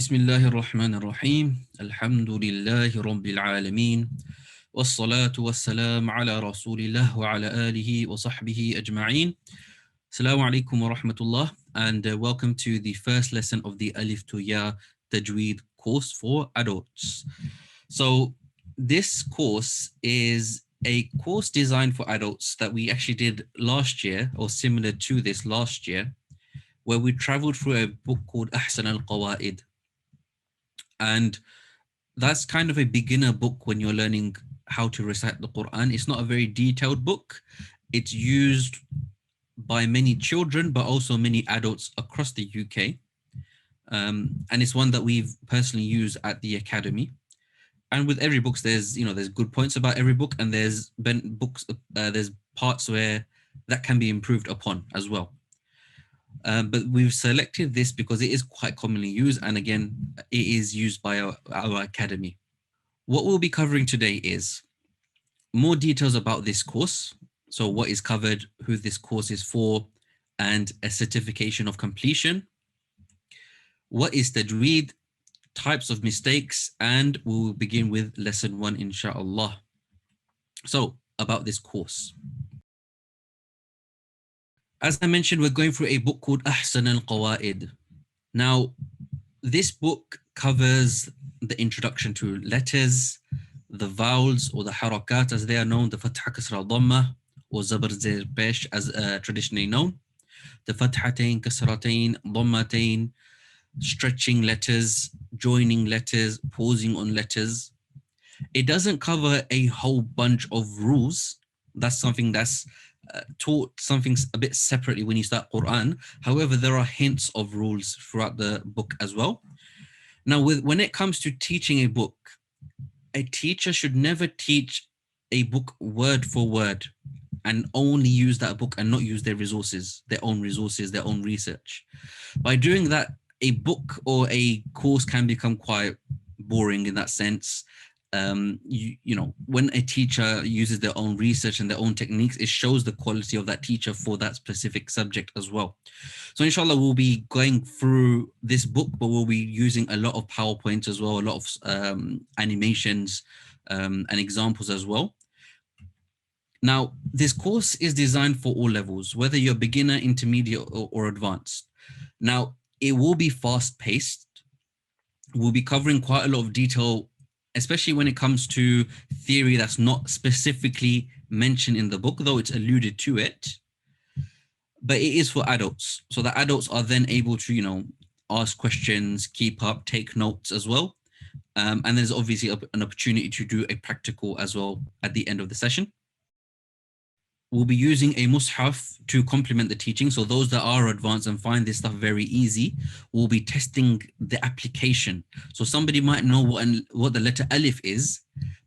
بسم الله الرحمن الرحيم الحمد لله رب العالمين والصلاة والسلام على رسول الله وعلى آله وصحبه أجمعين. Assalamu alaikum wa rahmatullah, and welcome to the first lesson of the Alif to Ya Tajweed course for adults. So this course is a course designed for adults that we actually did last year, or similar to this last year, where we traveled through a book called Ahsanul Qawa'id. And that's kind of a beginner book when you're learning how to recite the Qur'an. It's not a very detailed book. It's used by many children, but also many adults across the UK. And it's one that we've personally used at the academy. And with every book, there's good points about every book, and there's parts where that can be improved upon as well. But we've selected this because it is quite commonly used, and again, it is used by our academy. What we'll be covering today is more details about this course. So what is covered, who this course is for, and a certification of completion. What is tajweed, types of mistakes, and we will begin with lesson 1, inshallah. So about this course. As I mentioned, we're going through a book called Ahsanul Qawa'id. Now, this book covers the introduction to letters, the vowels or the harakat as they are known, the fatha, kasra, dhamma, or zabar, zer, pesh as traditionally known, the fathatain, kasratain, dhammatain, stretching letters, joining letters, pausing on letters. It doesn't cover a whole bunch of rules. That's something that's taught something a bit separately when you start Qur'an. However, there are hints of rules throughout the book as well. Now, when it comes to teaching a book, a teacher should never teach a book word for word and only use that book and not use their own resources, their own research. By doing that, a book or a course can become quite boring in that sense. When a teacher uses their own research and their own techniques, it shows the quality of that teacher for that specific subject as well. So inshallah, we'll be going through this book, but we'll be using a lot of PowerPoints as well, a lot of animations and examples as well. Now, this course is designed for all levels, whether you're beginner, intermediate, or advanced. Now, it will be fast-paced. We'll be covering quite a lot of detail, especially when it comes to theory that's not specifically mentioned in the book, though it's alluded to it. But it is for adults. So the adults are then able to, ask questions, keep up, take notes as well. And there's obviously an opportunity to do a practical as well at the end of the session. We'll be using a mushaf to complement the teaching. So those that are advanced and find this stuff very easy, will be testing the application. So somebody might know what the letter Alif is,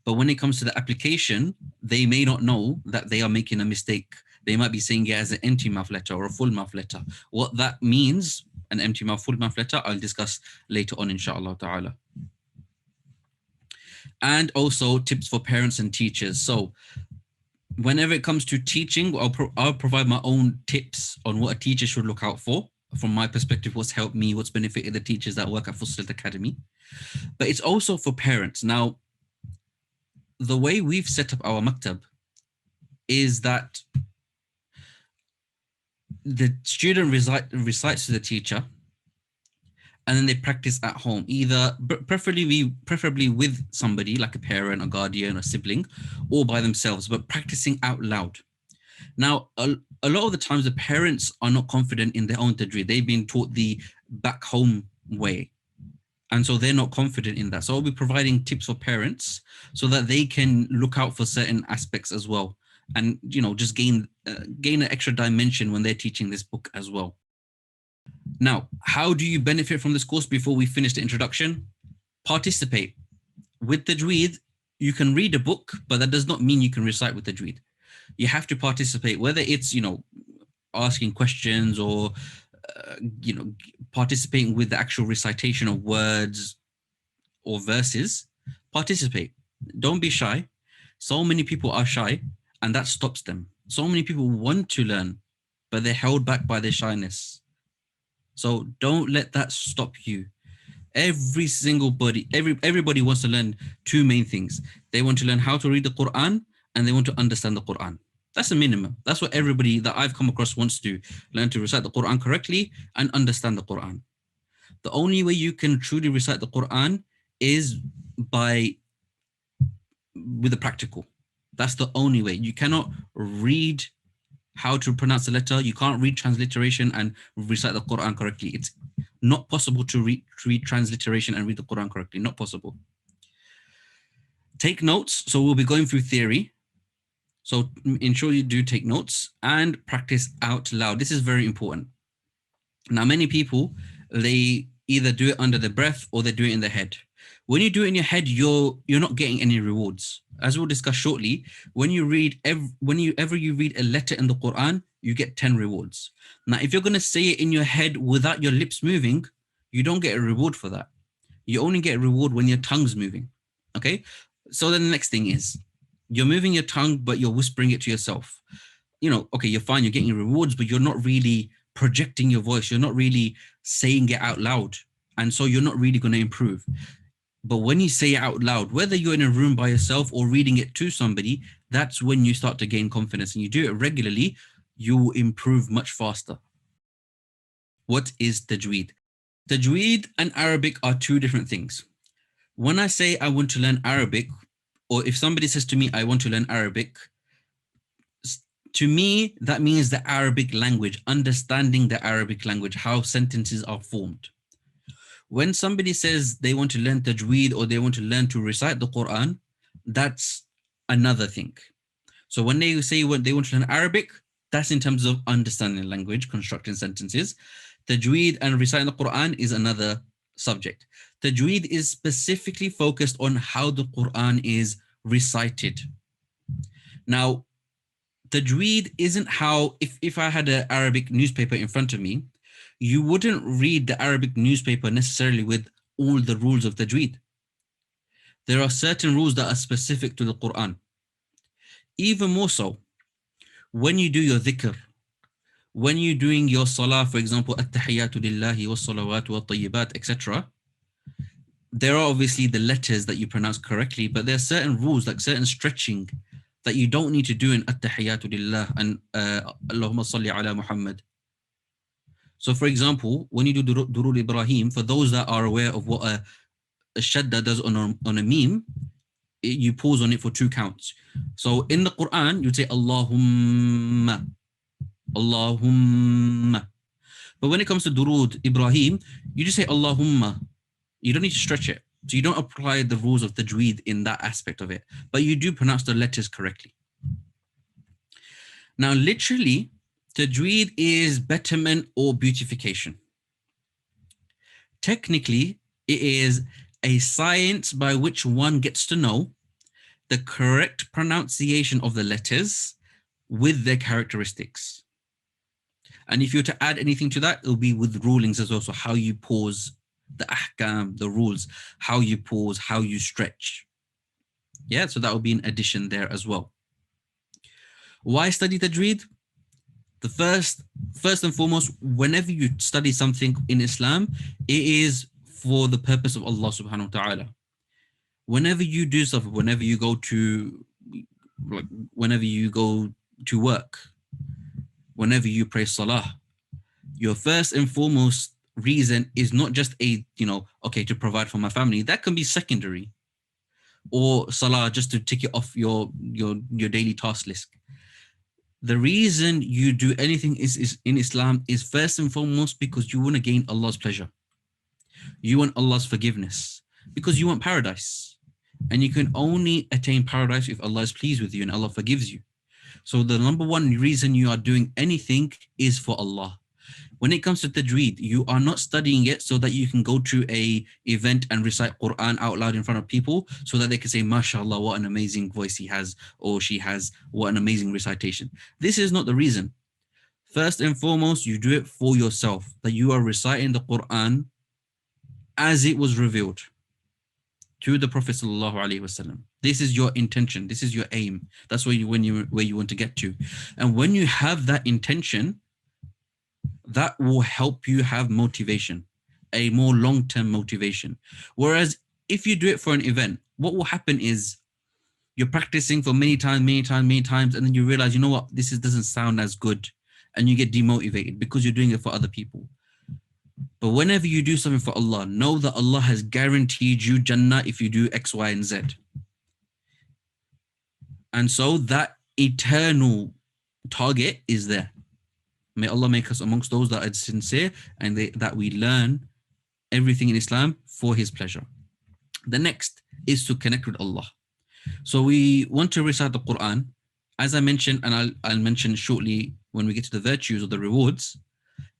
but when it comes to the application, they may not know that they are making a mistake. They might be saying it as an empty mouth letter or a full mouth letter. What that means, an empty mouth, full mouth letter, I'll discuss later on, inshallah ta'ala. And also tips for parents and teachers. So whenever it comes to teaching, I'll provide my own tips on what a teacher should look out for. From my perspective, what's helped me, what's benefited the teachers that work at Fussilat Academy. But it's also for parents. Now, the way we've set up our maktab is that the student recites to the teacher, and then they practice at home, either preferably with somebody like a parent, a guardian, a sibling, or by themselves, but practicing out loud. Now, a lot of the times the parents are not confident in their own tajweed. They've been taught the back home way, and so they're not confident in that. So I'll be providing tips for parents so that they can look out for certain aspects as well, and just gain an extra dimension when they're teaching this book as well. Now, how do you benefit from this course? Before we finish the introduction, participate. With tajweed, you can read a book, but that does not mean you can recite with tajweed. You have to participate, whether it's, asking questions or, participating with the actual recitation of words or verses. Participate. Don't be shy. So many people are shy, and that stops them. So many people want to learn, but they're held back by their shyness. So don't let that stop you. Everybody wants to learn two main things. They want to learn how to read the Qur'an and they want to understand the Qur'an. That's the minimum. That's what everybody that I've come across wants to learn to recite the Qur'an correctly and understand the Qur'an. The only way you can truly recite the Qur'an is with the practical. That's the only way. You cannot read how to pronounce the letter. You can't read transliteration and recite the Qur'an correctly. It's not possible to read transliteration and read the Qur'an correctly. Not possible. Take notes. So we'll be going through theory. So ensure you do take notes and practice out loud. This is very important. Now, many people, they either do it under the breath or they do it in their head. When you do it in your head, you're not getting any rewards. As we'll discuss shortly, whenever you read a letter in the Quran, you get 10 rewards. Now, if you're going to say it in your head without your lips moving, you don't get a reward for that. You only get a reward when your tongue's moving. Okay? So then the next thing is, you're moving your tongue, but you're whispering it to yourself. Okay, you're fine, you're getting rewards, but you're not really projecting your voice. You're not really saying it out loud. And so you're not really going to improve. But when you say it out loud, whether you're in a room by yourself or reading it to somebody, that's when you start to gain confidence. And you do it regularly, you will improve much faster. What is tajweed? Tajweed and Arabic are two different things. When I say I want to learn Arabic, or if somebody says to me, I want to learn Arabic, to me, that means the Arabic language, understanding the Arabic language, how sentences are formed. When somebody says they want to learn tajweed or they want to learn to recite the Quran, that's another thing. So when they say they want to learn Arabic, that's in terms of understanding language, constructing sentences. Tajweed and reciting the Quran is another subject. Tajweed is specifically focused on how the Quran is recited. Now, tajweed isn't how, if I had an Arabic newspaper in front of me, you wouldn't read the Arabic newspaper necessarily with all the rules of tajweed. There are certain rules that are specific to the Quran. Even more so, when you do your dhikr, when you're doing your salah, for example, at-tahiyyatu lillahi was-salawatu wat-tayyibat, etc., there are obviously the letters that you pronounce correctly, but there are certain rules, like certain stretching, that you don't need to do in at-tahiyyatu lillah and Allahumma salli ala Muhammad. So for example, when you do Durud Ibrahim, for those that are aware of what a shadda does on a meme, you pause on it for 2 counts. So in the Quran, you'd say Allahumma, Allahumma. But when it comes to Durud Ibrahim, you just say Allahumma. You don't need to stretch it. So you don't apply the rules of tajweed in that aspect of it, but you do pronounce the letters correctly. Now, literally, tajweed is betterment or beautification. Technically, it is a science by which one gets to know the correct pronunciation of the letters with their characteristics. And if you're to add anything to that, it'll be with rulings as well. So how you pause, the ahkam, the rules, how you pause, how you stretch. Yeah, so that will be an addition there as well. Why study tajweed? The first and foremost, whenever you study something in Islam, it is for the purpose of Allah subhanahu wa ta'ala. Whenever you do stuff, whenever you go to work, whenever you pray salah, your first and foremost reason is not just to provide for my family. That can be secondary, or salah just to tick it off your daily task list. The reason you do anything is in Islam is first and foremost because you want to gain Allah's pleasure. You want Allah's forgiveness because you want paradise, and you can only attain paradise if Allah is pleased with you and Allah forgives you. So the number one reason you are doing anything is for Allah. When it comes to tajweed, you are not studying it so that you can go to a event and recite Quran out loud in front of people so that they can say, MashaAllah, what an amazing voice he has or she has, what an amazing recitation. This is not the reason. First and foremost, you do it for yourself, that you are reciting the Quran as it was revealed to the Prophet ﷺ. This is your intention. This is your aim. That's where you want to get to. And when you have that intention, that will help you have motivation. a more long-term motivation. Whereas if you do it for an event, what will happen is you're practicing for many times, and then you realize, you know what, this doesn't sound as good, and you get demotivated because you're doing it for other people. But whenever you do something for Allah, know that Allah has guaranteed you Jannah if you do X, Y, and Z. And so that eternal target is there. May Allah make us amongst those that are sincere and that we learn everything in Islam for His pleasure. The next is to connect with Allah. So we want to recite the Qur'an. As I mentioned, and I'll mention shortly when we get to the virtues or the rewards,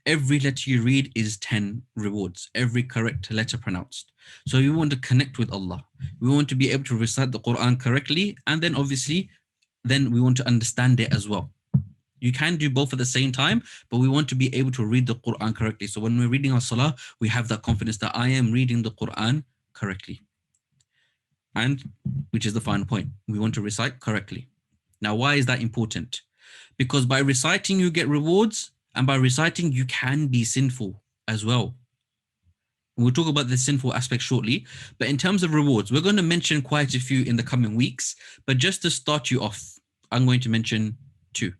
every letter you read is 10 rewards, every correct letter pronounced. So we want to connect with Allah. We want to be able to recite the Qur'an correctly, and then obviously, then we want to understand it as well. You can do both at the same time, but we want to be able to read the Qur'an correctly. So when we're reading our salah, we have that confidence that I am reading the Qur'an correctly. And which is the final point, we want to recite correctly. Now, why is that important? Because by reciting, you get rewards, and by reciting, you can be sinful as well. We'll talk about the sinful aspect shortly, but in terms of rewards, we're going to mention quite a few in the coming weeks, but just to start you off, I'm going to mention 2.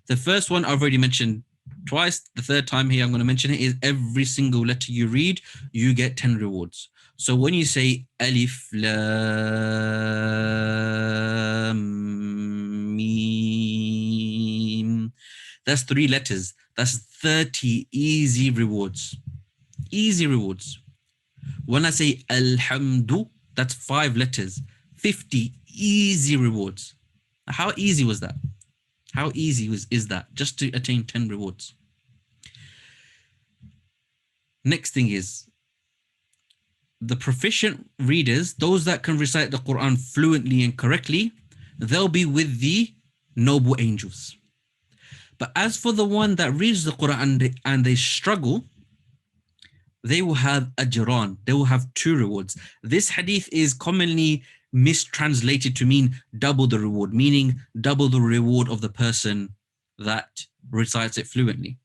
The first one I've already mentioned twice. The third time here I'm going to mention it is every single letter you read, you get 10 rewards. So when you say Alif, Lam, Mim, that's 3 letters. That's 30 easy rewards. Easy rewards. When I say Alhamdu, that's 5 letters. 50 easy rewards. How easy was that? How easy is that just to attain 10 rewards? Next thing is, the proficient readers, those that can recite the Quran fluently and correctly, they'll be with the noble angels. But as for the one that reads the Quran and they struggle, they will have ajran. They will have 2 rewards. This hadith is commonly mistranslated to mean double the reward, meaning double the reward of the person that recites it fluently.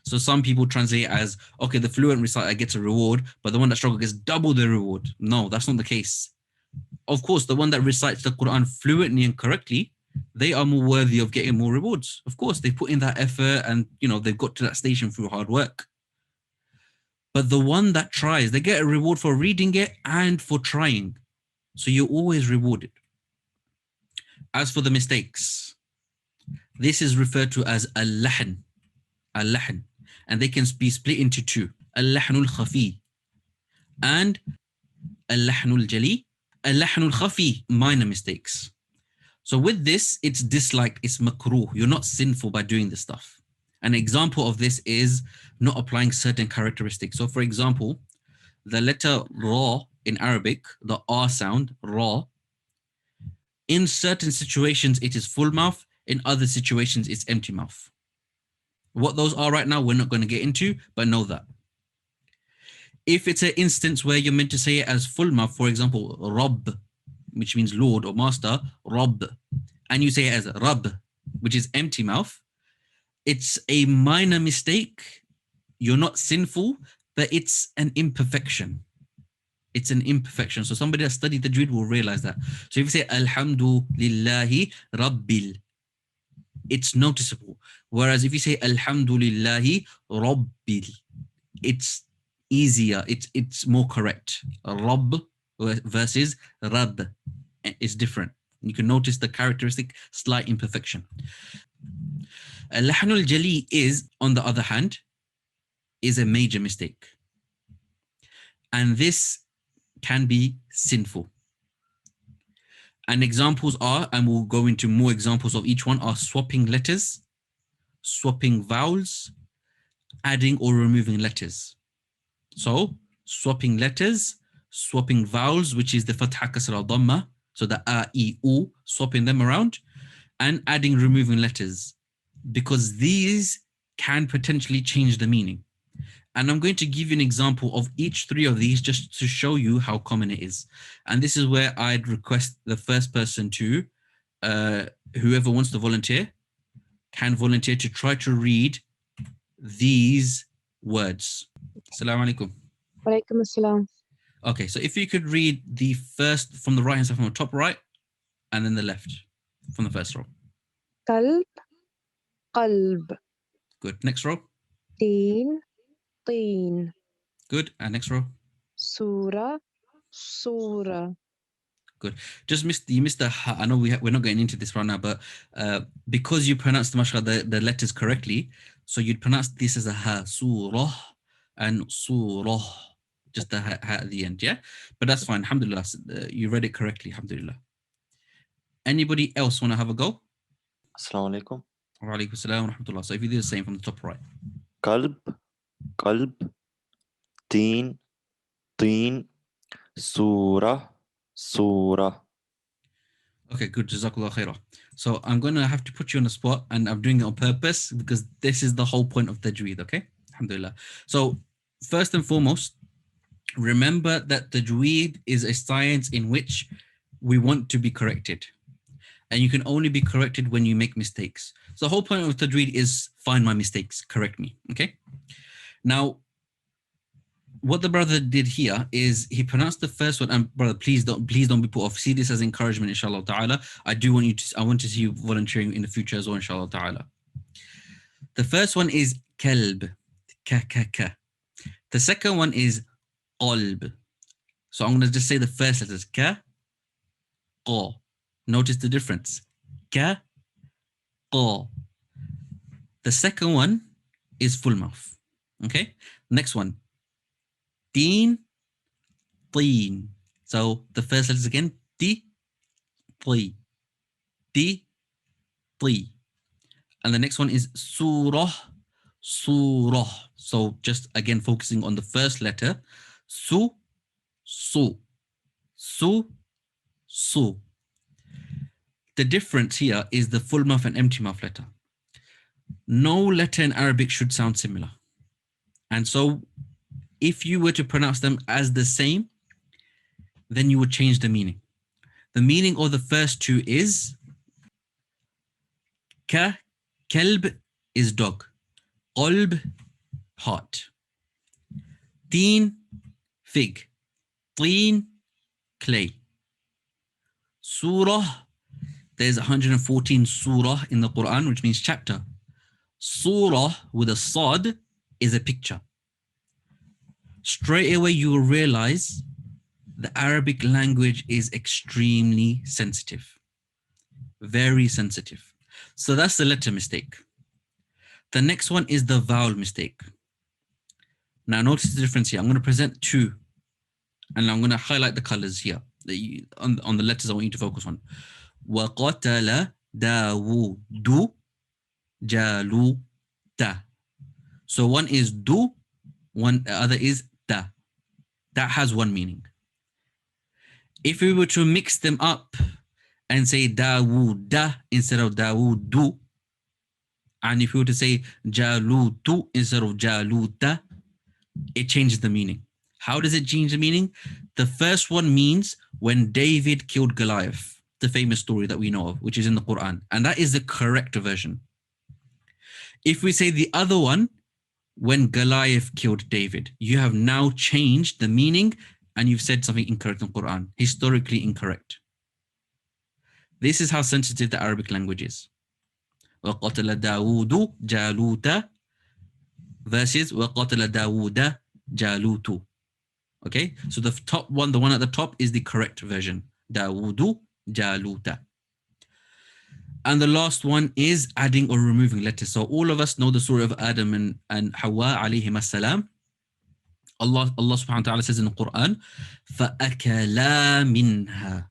So some people translate it as, okay, the fluent reciter gets a reward, but the one that struggles gets double the reward. No, that's not the case. Of course, the one that recites the Quran fluently and correctly, they are more worthy of getting more rewards. Of course, they put in that effort and, they've got to that station through hard work. But the one that tries, they get a reward for reading it and for trying. So you're always rewarded. As for the mistakes, this is referred to as al-lahn. Al-lahn. And they can be split into 2. Al-lahnul khafi and al-lahnul jali. Al-lahnul khafi, minor mistakes. So with this, it's disliked, it's makruh. You're not sinful by doing this stuff. An example of this is not applying certain characteristics. So for example, the letter ra in Arabic, the R sound, ra, in certain situations it is full mouth, in other situations it's empty mouth. What those are right now, we're not going to get into, but know that. If it's an instance where you're meant to say it as full mouth, for example, Rabb, which means Lord or Master, Rabb, and you say it as Rabb, which is empty mouth, it's a minor mistake. You're not sinful, but it's an imperfection. It's an imperfection. So somebody that studied Tajweed will realize that. So if you say Alhamdulillahi Rabbil, it's noticeable. Whereas if you say Alhamdulillahi Rabbil, it's easier. It's more correct. Rabb versus Rab is different. You can notice the characteristic slight imperfection. Al-lahnul jali is, on the other hand, is a major mistake. And this can be sinful. And examples are, and we'll go into more examples of each one, are swapping letters, swapping vowels, adding or removing letters. So swapping letters, swapping vowels, which is the fatha, kasra, dhamma, so the a, e, u, swapping them around, and adding, removing letters, because these can potentially change the meaning. And I'm going to give you an example of each 3 of these just to show you how common it is. And this is where I'd request the first person to, whoever wants to volunteer, can volunteer to try to read these words. Assalamu alaikum. Walaikum assalam. Okay, so if you could read the first from the right hand side, from the top right, and then the left from the first row. Kalb, qalb. Good. Next row. Teen, teen. Good. And next row. Surah, surah. Good. You missed the ha. I know we're not getting into this right now, but because you pronounced the letters correctly, so you'd pronounce this as a ha, surah, and surah, just the ha at the end, yeah? But that's fine, alhamdulillah. You read it correctly, alhamdulillah. Anybody else want to have a go? Assalamu alaikum. Wa alaikum assalam wa rahmatullah. So if you do the same from the top right. Qalb, qalb, teen, teen, surah, surah. Okay, good. Jazakallah khairah. So I'm going to have to put you on the spot, and I'm doing it on purpose because this is the whole point of Tajweed, okay? Alhamdulillah. So first and foremost, remember that Tajweed is a science in which we want to be corrected. And you can only be corrected when you make mistakes. So the whole point of Tajweed is find my mistakes, correct me, okay? Now, what the brother did here is he pronounced the first one, and brother, please don't be put off. See this as encouragement, inshallah ta'ala. I want to see you volunteering in the future as well, inshallah ta'ala. The first one is kalb, ka. The second one is qalb. So I'm going to just say the first letters, ka, qa. Notice the difference, ka, qa. The second one is full mouth, okay? Next one, teen, teen. So the first letters again, ti, ti, ti, ti. And the next one is surah, surah. So just again focusing on the first letter, su, su, su, su. The difference here is the full mouth and empty mouth letter. No letter in Arabic should sound similar. And so if you were to pronounce them as the same, then you would change the meaning. The meaning of the first two is ka, kelb is dog, qalb, heart, teen, fig, teen, clay, surah. There's 114 surah in the Qur'an, which means chapter. Surah with a sad is a picture. Straight away you will realize the Arabic language is extremely sensitive. Very sensitive. So that's the letter mistake. The next one is the vowel mistake. Now notice the difference here. I'm going to present two, and I'm going to highlight the colors here on the letters I want you to focus on. وَقَتَلَ دَاوُودُ جَالُوتَ. So one is do, one other is da. That has one meaning. If we were to mix them up and say Daawuda instead of Daawudu, and if we were to say Jalutu instead of Jaluta, it changes the meaning. How does it change the meaning? The first one means when David killed Goliath, the famous story that we know of, which is in the Qur'an. And that is the correct version. If we say the other one, when Goliath killed David, you have now changed the meaning and you've said something incorrect in the Qur'an, historically incorrect. This is how sensitive the Arabic language is. وَقَتَلَ دَاوُودُ جَالُوتَ versus وَقَتَلَ دَاوُودَ جَالُوتُ. Okay, so the top one, the one at the top is the correct version. Daawudu Jaluta. And the last one is adding or removing letters. So all of us know the story of Adam and Hawa alayhim as-salam. Allah subhanahu wa ta'ala says in the Quran, فَأَكَلَا مِنْهَا.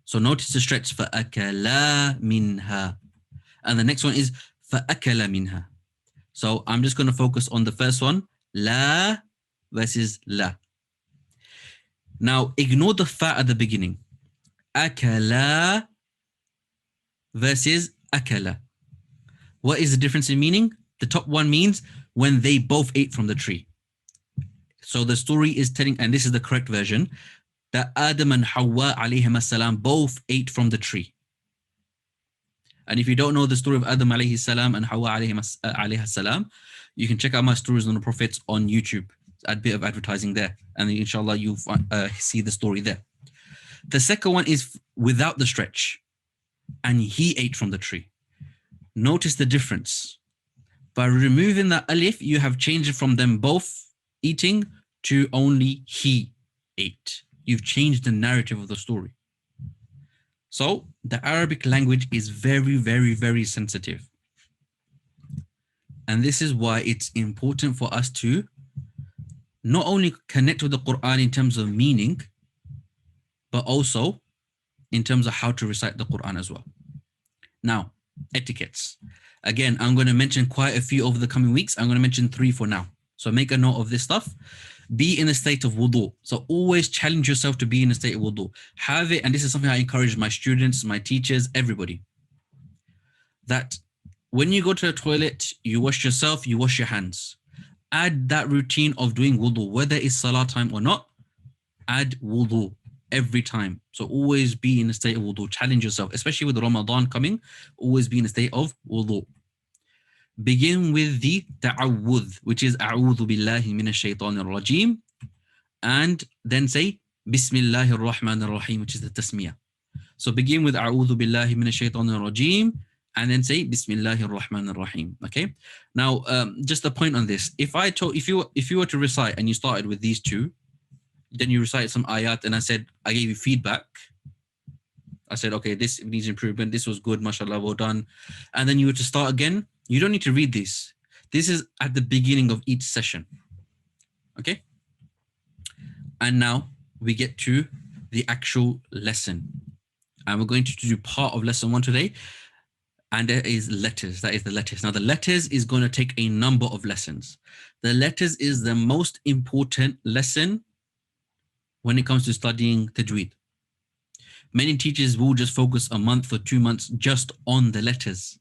So notice the stretch, فَأَكَلَا مِنْهَا. And the next one is فَأَكَلَ مِنْهَا. So I'm just going to focus on the first one, la versus la. Now ignore the fa at the beginning. Akala versus akala. What is the difference in meaning? The top one means when they both ate from the tree. So the story is telling, and this is the correct version, that Adam and Hawa alayhim as-salam both ate from the tree. And if you don't know the story of Adam alayhi salam and Hawa alayhi salam, you can check out my stories on the prophets on YouTube. Add a bit of advertising there, and inshallah you'll see the story there. The second one is without the stretch. And he ate from the tree. Notice the difference. By removing the alif, you have changed it from them both eating to only he ate. You've changed the narrative of the story. So the Arabic language is very, very, very sensitive. And this is why it's important for us to not only connect with the Qur'an in terms of meaning, but also in terms of how to recite the Qur'an as well. Now, etiquettes. Again, I'm going to mention quite a few over the coming weeks. I'm going to mention 3 for now. So make a note of this stuff. Be in a state of wudu. So always challenge yourself to be in a state of wudu. Have it, and this is something I encourage my students, my teachers, everybody. That when you go to the toilet, you wash yourself, you wash your hands. Add that routine of doing wudu, whether it's salah time or not. Add wudu every time. So always be in a state of wudu. Challenge yourself, especially with Ramadan coming. Always be in a state of wudu. Begin with the ta'awudh, which is a'udhu billahi minash shaitanir rajim, and then say Bismillahir Rahmanir Rahim, which is the tasmiyah. So begin with a'udhu billahi minash shaitanir rajim, and then say Bismillahir Rahmanir Rahim. Okay. Now, just a point on this: if you were to recite and you started with these two, then you recite some ayat, and I gave you feedback. I said, okay, this needs improvement. This was good, mashallah, well done. And then you were to start again. You don't need to read this. This is at the beginning of each session. Okay? And now we get to the actual lesson. And we're going to do part of lesson 1 today. And there is letters. That is the letters. Now, the letters is going to take a number of lessons. The letters is the most important lesson when it comes to studying Tajweed. Many teachers will just focus a month or 2 months just on the letters.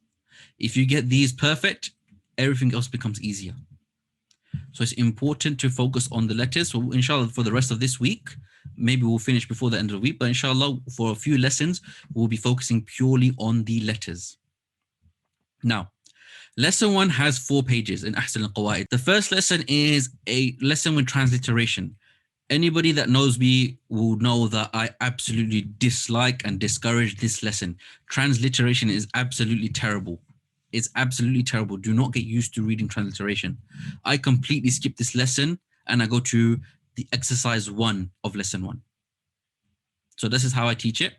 If you get these perfect, everything else becomes easier. So it's important to focus on the letters. So inshallah, for the rest of this week, maybe we'll finish before the end of the week, but inshallah, for a few lessons, we'll be focusing purely on the letters. Now, lesson 1 has 4 pages in Ahsanul Qawa'id. The first lesson is a lesson with transliteration. Anybody that knows me will know that I absolutely dislike and discourage this lesson. Transliteration is absolutely terrible. It's absolutely terrible. Do not get used to reading transliteration. I completely skip this lesson and I go to the exercise 1 of lesson 1. So this is how I teach it.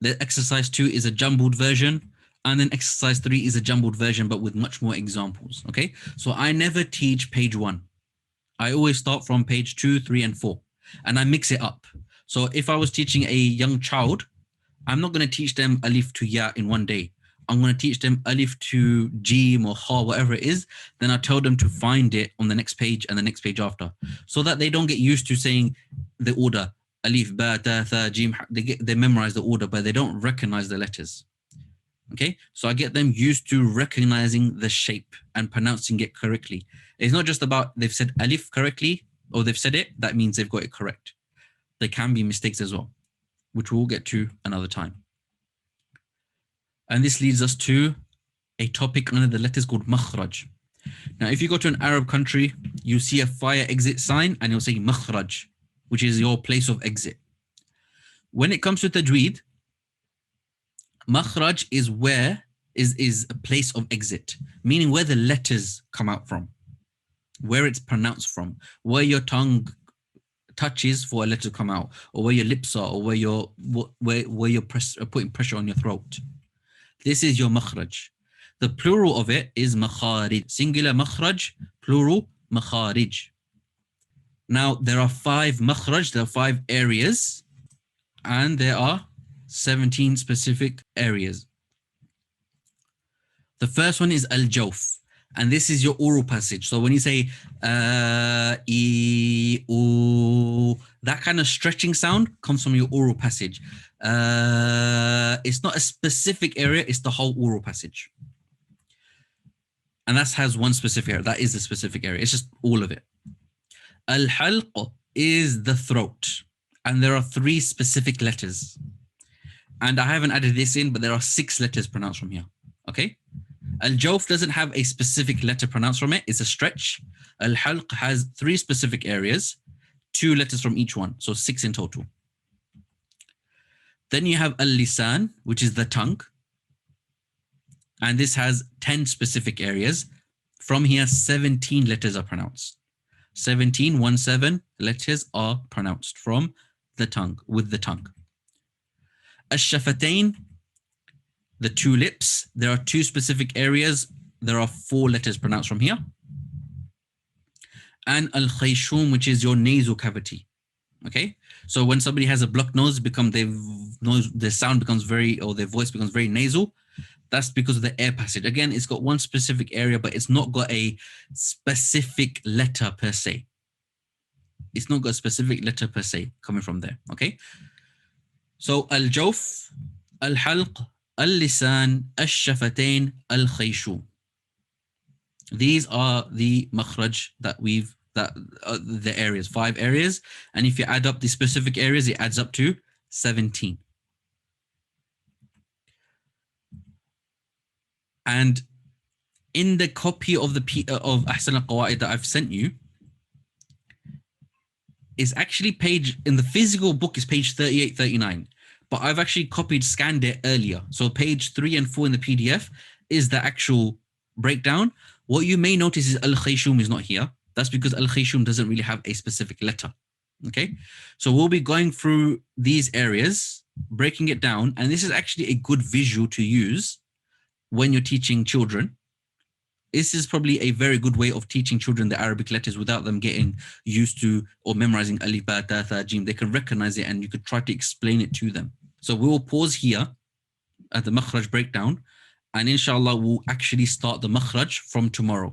The exercise 2 is a jumbled version. And then exercise 3 is a jumbled version, but with much more examples. Okay. So I never teach page 1. I always start from page 2, 3, and 4, and I mix it up. So if I was teaching a young child, I'm not going to teach them alif to ya in one day. I'm going to teach them alif to jim or ha, whatever it is. Then I tell them to find it on the next page and the next page after, so that they don't get used to saying the order alif, ba, ta, tha, jim. They memorize the order, but they don't recognize the letters. Okay, so I get them used to recognizing the shape and pronouncing it correctly. It's not just about they've said alif correctly or they've said it, that means they've got it correct. There can be mistakes as well, which we'll get to another time. And this leads us to a topic under the letters called Makhaarij. Now, if you go to an Arab country, you see a fire exit sign and you'll say Makhaarij, which is your place of exit. When it comes to Tajweed, Makhaarij is a place of exit, meaning where the letters come out from, where it's pronounced from, where your tongue touches for a letter to come out, or where your lips are, or where you're putting pressure on your throat. This is your makhraj. The plural of it is makhaarij. Singular makhraj, plural makhaarij. Now, there are 5 makhraj, there are 5 areas, and there are 17 specific areas. The first one is al-jawf, and this is your oral passage. So when you say e, u, that kind of stretching sound comes from your oral passage. It's not a specific area, it's the whole oral passage. And that has one specific area. That is the specific area. It's just all of it. Al-halq is the throat, and there are 3 specific letters. And I haven't added this in, but there are 6 letters pronounced from here. Okay? Al-Jawf doesn't have a specific letter pronounced from it. It's a stretch. Al-Halq has 3 specific areas, 2 letters from each one. So 6 in total. Then you have Al-Lisan, which is the tongue. And this has 10 specific areas. From here, 17 letters are pronounced. 17 letters are pronounced from the tongue, with the tongue. Ash-Shafatayn, the 2 lips. There are 2 specific areas. There are 4 letters pronounced from here. And Al-Khayshum, which is your nasal cavity. Okay, so when somebody has a blocked nose, their sound becomes their voice becomes very nasal. That's because of the air passage. Again, it's got one specific area, but it's not got a specific letter per se. It's not got a specific letter per se coming from there. Okay, so Al-Jawf, Al-Halq, Al-Lisan, Al-Shafatayn, Al-Khayshum. These are the makhraj the areas, 5 areas. And if you add up the specific areas, it adds up to 17. And in the copy of of Ahsanul Qawa'id that I've sent you, is actually in the physical book is page 38, 39. But I've actually scanned it earlier. So page 3 and 4 in the PDF is the actual breakdown. What you may notice is Al-Khayshum is not here. That's because Al-Khayshum doesn't really have a specific letter. Okay, so we'll be going through these areas, breaking it down, and this is actually a good visual to use when you're teaching children. This is probably a very good way of teaching children the Arabic letters without them getting used to or memorizing alif, ba, ta, tha, jim. They can recognize it and you could try to explain it to them. So we will pause here at the makhraj breakdown, and inshallah we'll actually start the makhraj from tomorrow.